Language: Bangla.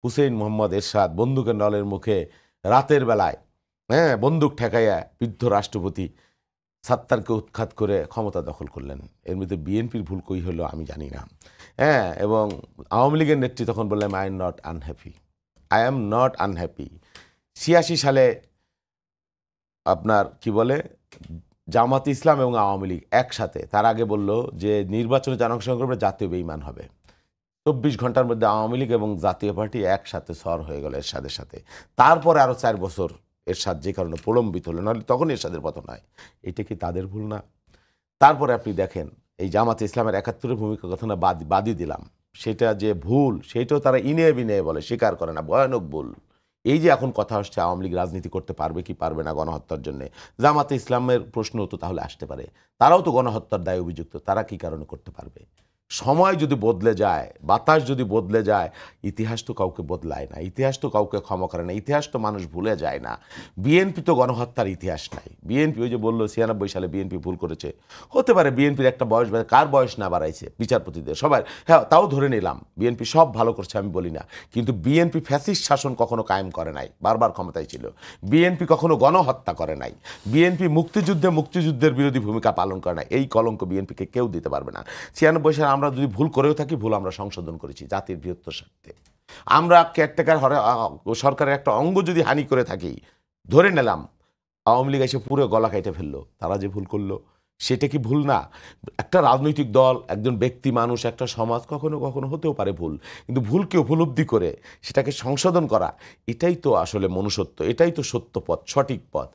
হুসেইন মোহাম্মদ এরশাদ বন্দুকের নলের মুখে রাতের বেলায় বন্দুক ঠেকাইয়া বৃদ্ধ রাষ্ট্রপতি সাত্তারকে উৎখাত করে ক্ষমতা দখল করলেন। এর মধ্যে বিএনপির ভুল কই হলো আমি জানি না। এবং আওয়ামী লীগের নেত্রী তখন বললেন I am not unhappy, I am not unhappy. ৮৬ সালে আপনার কি বলে জামাতে ইসলাম এবং আওয়ামী লীগ একসাথে, তার আগে বলল যে নির্বাচনে যারা অংশগ্রহণ করবে জাতীয় বেঈমান হবে। ২৪ ঘন্টার মধ্যে আওয়ামী লীগ এবং জাতীয় পার্টি একসাথে সর হয়ে গেল এরশাদের সাথে। তারপরে আরও ৪ বছর এরশাদ যে কারণে প্রলম্বিত হলো, নাহলে তখন এরশাদের পতন হয়। এটা কি তাদের ভুল না? তারপরে আপনি দেখেন এই জামাতে ইসলামের ৭১-এর ভূমিকার কথা না বাদই দিলাম, সেটা যে ভুল সেটাও তারা ইনিয়ে বিনিয়ে বলে, স্বীকার করে না, ভয়ানক ভুল। এই যে এখন কথা আসছে আওয়ামী লীগ রাজনীতি করতে পারবে কি পারবে না গণহত্যার জন্য, জামাতে ইসলামের প্রশ্ন তো তাহলে আসতে পারে, তারাও তো গণহত্যার দায়ে অভিযুক্ত, তারা কি কারণে করতে পারবে? সময় যদি বদলে যায়, বাতাস যদি বদলে যায়, ইতিহাস তো কাউকে বদলায় না, ইতিহাস তো কাউকে ক্ষমা করে না, ইতিহাস তো মানুষ ভুলে যায় না। বিএনপি তো গণহত্যার ইতিহাস নাই। বিএনপি ওই যে বললো ৯৬ সালে বিএনপি ভুল করেছে, হতে পারে বিএনপির একটা বয়স, কার বয়স না বাড়াইছে বিচারপতিদের সবার, হ্যাঁ তাও ধরে নিলাম বিএনপি সব ভালো করছে আমি বলি না, কিন্তু বিএনপি ফ্যাসিস্ট শাসন কখনো কায়েম করে নাই, বারবার ক্ষমতায় ছিল। বিএনপি কখনো গণহত্যা করে নাই। বিএনপি মুক্তিযুদ্ধের বিরোধী ভূমিকা পালন করে না। এই কলঙ্ক বিএনপিকে কেউ দিতে পারবে না। ৯৬ সালে আমরা যদি ভুল করেও থাকি, ভুল আমরা সংশোধন করেছি জাতির বৃহত্তর স্বার্থে। আমরা কেয়ারটেকার সরকারের একটা অঙ্গ যদি হানি করে থাকি, ধরে নিলাম আওয়ামী লীগ এসে পুরো গলা কেটে ফেললো, তারা যে ভুল করলো সেটা কি ভুল না? একটা রাজনৈতিক দল, একজন ব্যক্তি মানুষ, একটা সমাজ কখনো কখনো হতেও পারে ভুল, কিন্তু ভুলকে উপলব্ধি করে সেটাকে সংশোধন করা, এটাই তো আসলে মনুষ্যত্ব, এটাই তো সত্য পথ, সঠিক পথ।